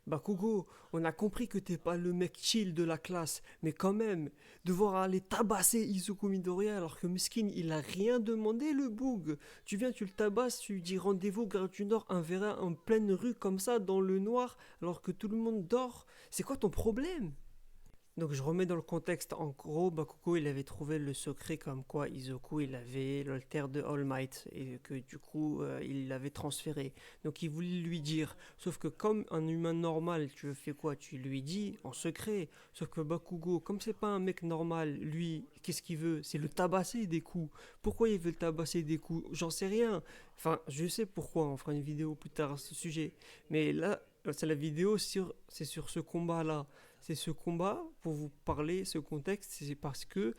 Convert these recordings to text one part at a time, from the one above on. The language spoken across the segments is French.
Bakugo, on a compris que t'es pas le mec chill de la classe, mais quand même, devoir aller tabasser Izuku Midoriya alors que Miskin il a rien demandé le boug. Tu viens, tu le tabasses, tu lui dis rendez-vous gare du Nord, un verra en pleine rue comme ça dans le noir alors que tout le monde dort. C'est quoi ton problème? Donc je remets dans le contexte, en gros, Bakugo il avait trouvé le secret comme quoi Izuku il avait l'alter de All Might et que du coup il l'avait transféré. Donc il voulait lui dire, sauf que comme un humain normal, tu fais quoi? Tu lui dis en secret. Sauf que Bakugo, comme c'est pas un mec normal, lui, qu'est-ce qu'il veut? C'est le tabasser des coups. Pourquoi il veut le tabasser des coups? J'en sais rien. Enfin, je sais pourquoi, on fera une vidéo plus tard à ce sujet. Mais là, c'est la vidéo c'est sur ce combat-là. C'est ce combat, pour vous parler, ce contexte, c'est parce que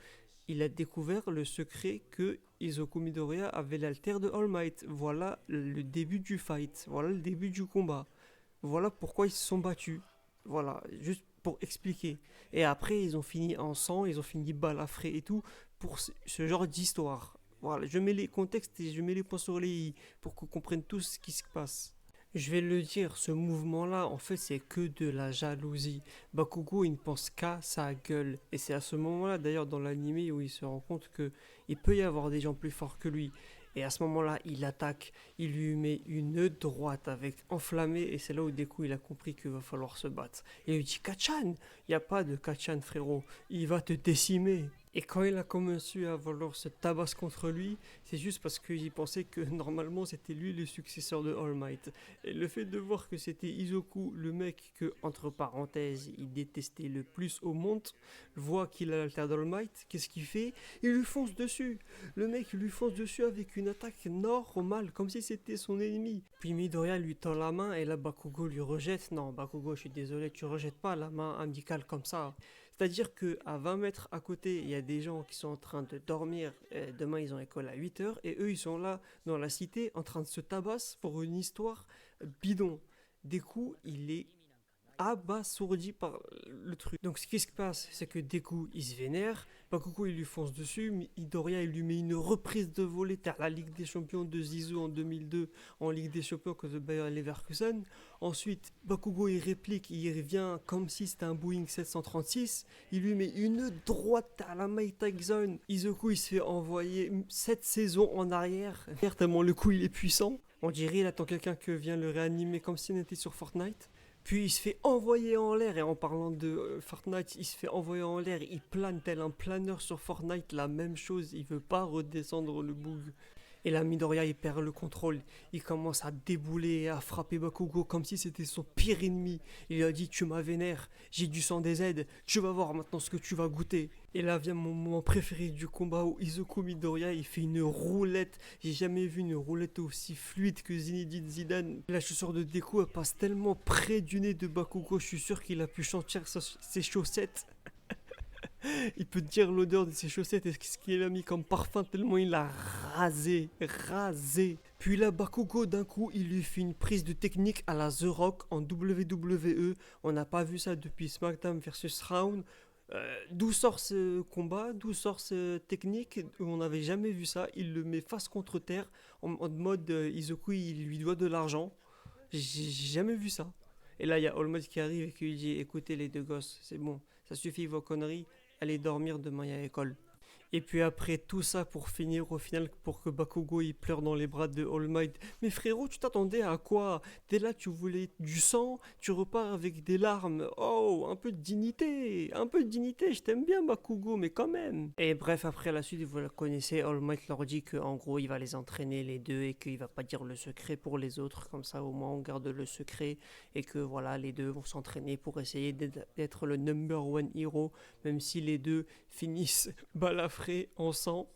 il a découvert le secret que Izuku Midoriya avait l'alter de All Might. Voilà le début du fight, voilà le début du combat. Voilà pourquoi ils se sont battus. Voilà, juste pour expliquer. Et après, ils ont fini en sang, ils ont fini balafré et tout, pour ce genre d'histoire. Voilà, je mets les contextes et je mets les points sur les i pour qu'on comprenne tout ce qui se passe. Je vais le dire, ce mouvement-là, en fait, c'est que de la jalousie. Bakugo, il ne pense qu'à sa gueule. Et c'est à ce moment-là, d'ailleurs, dans l'anime, où il se rend compte que il peut y avoir des gens plus forts que lui. Et à ce moment-là, il attaque, il lui met une droite avec enflammée, et c'est là où du coup il a compris qu'il va falloir se battre. Et il lui dit Kachan, il n'y a pas de Kachan frérot, il va te décimer. Et quand il a commencé à vouloir se tabasser contre lui, c'est juste parce qu'il pensait que normalement c'était lui le successeur de All Might. Et le fait de voir que c'était Izuku, le mec que, entre parenthèses, il détestait le plus au monde, voit qu'il a l'alter d'All Might, qu'est-ce qu'il fait? Il lui fonce dessus. Le mec lui fonce dessus avec une attaque normale, comme si c'était son ennemi. Puis Midoriya lui tend la main et là Bakugo lui rejette. Non, Bakugo, je suis désolé, tu rejettes pas la main amicale comme ça. C'est-à-dire qu'à 20 mètres à côté, il y a des gens qui sont en train de dormir. Demain, ils ont école à 8 heures. Et eux, ils sont là, dans la cité, en train de se tabasser pour une histoire bidon. Des coups, il est abasourdi par le truc. Donc ce qui se passe, c'est que Deku il se vénère, Bakugo il lui fonce dessus, Midoriya il lui met une reprise de volée à la Ligue des Champions de Zizou en 2002 en Ligue des Champions contre Bayer Leverkusen. Ensuite Bakugo il réplique, il revient comme si c'était un Boeing 736, il lui met une droite à la Mike Tyson. Izuku il se fait envoyer 7 saisons en arrière, tellement le coup il est puissant. On dirait il attend quelqu'un que vient le réanimer comme si on était sur Fortnite. Puis il se fait envoyer en l'air, et en parlant de Fortnite, il se fait envoyer en l'air, il plane tel un planeur sur Fortnite, la même chose, il veut pas redescendre le bug. Et là, Midoriya, il perd le contrôle. Il commence à débouler et à frapper Bakugo comme si c'était son pire ennemi. Il lui a dit, tu m'as vénère, j'ai du sang des aides, tu vas voir maintenant ce que tu vas goûter. Et là vient mon moment préféré du combat où Izuku Midoriya, il fait une roulette. J'ai jamais vu une roulette aussi fluide que Zinedine Zidane. La chaussure de Deku, elle passe tellement près du nez de Bakugo, je suis sûr qu'il a pu sentir ses chaussettes. Il peut dire l'odeur de ses chaussettes et ce qu'il a mis comme parfum tellement il a rasé, rasé. Puis là, Bakugo, d'un coup, il lui fait une prise de technique à la The Rock en WWE. On n'a pas vu ça depuis SmackDown versus Round. D'où sort ce combat, d'où sort cette technique? On n'avait jamais vu ça. Il le met face contre terre en mode Izuku, il lui doit de l'argent. J'ai jamais vu ça. Et là, il y a All Might qui arrive et qui lui dit écoutez, les deux gosses, c'est bon, ça suffit vos conneries, allez dormir, demain il y a école. Et puis après tout ça pour finir au final pour que Bakugo il pleure dans les bras de All Might. Mais frérot, tu t'attendais à quoi? T'es là, tu voulais du sang, tu repars avec des larmes. Oh, un peu de dignité, je t'aime bien Bakugo, mais quand même. Et bref, après la suite, vous la connaissez, All Might leur dit qu'en gros il va les entraîner les deux et qu'il va pas dire le secret pour les autres, comme ça au moins on garde le secret et que voilà, les deux vont s'entraîner pour essayer d'être le number one hero, même si les deux finissent balafrés en sang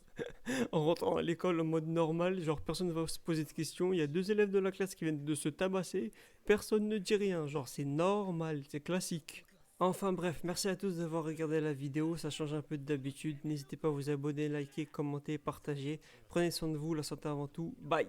en rentrant à l'école en mode normal, genre personne ne va se poser de questions, il y a deux élèves de la classe qui viennent de se tabasser, personne ne dit rien, genre c'est normal, c'est classique. Enfin bref, merci à tous d'avoir regardé la vidéo, ça change un peu d'habitude, n'hésitez pas à vous abonner, liker, commenter, partager, prenez soin de vous, la santé avant tout, bye.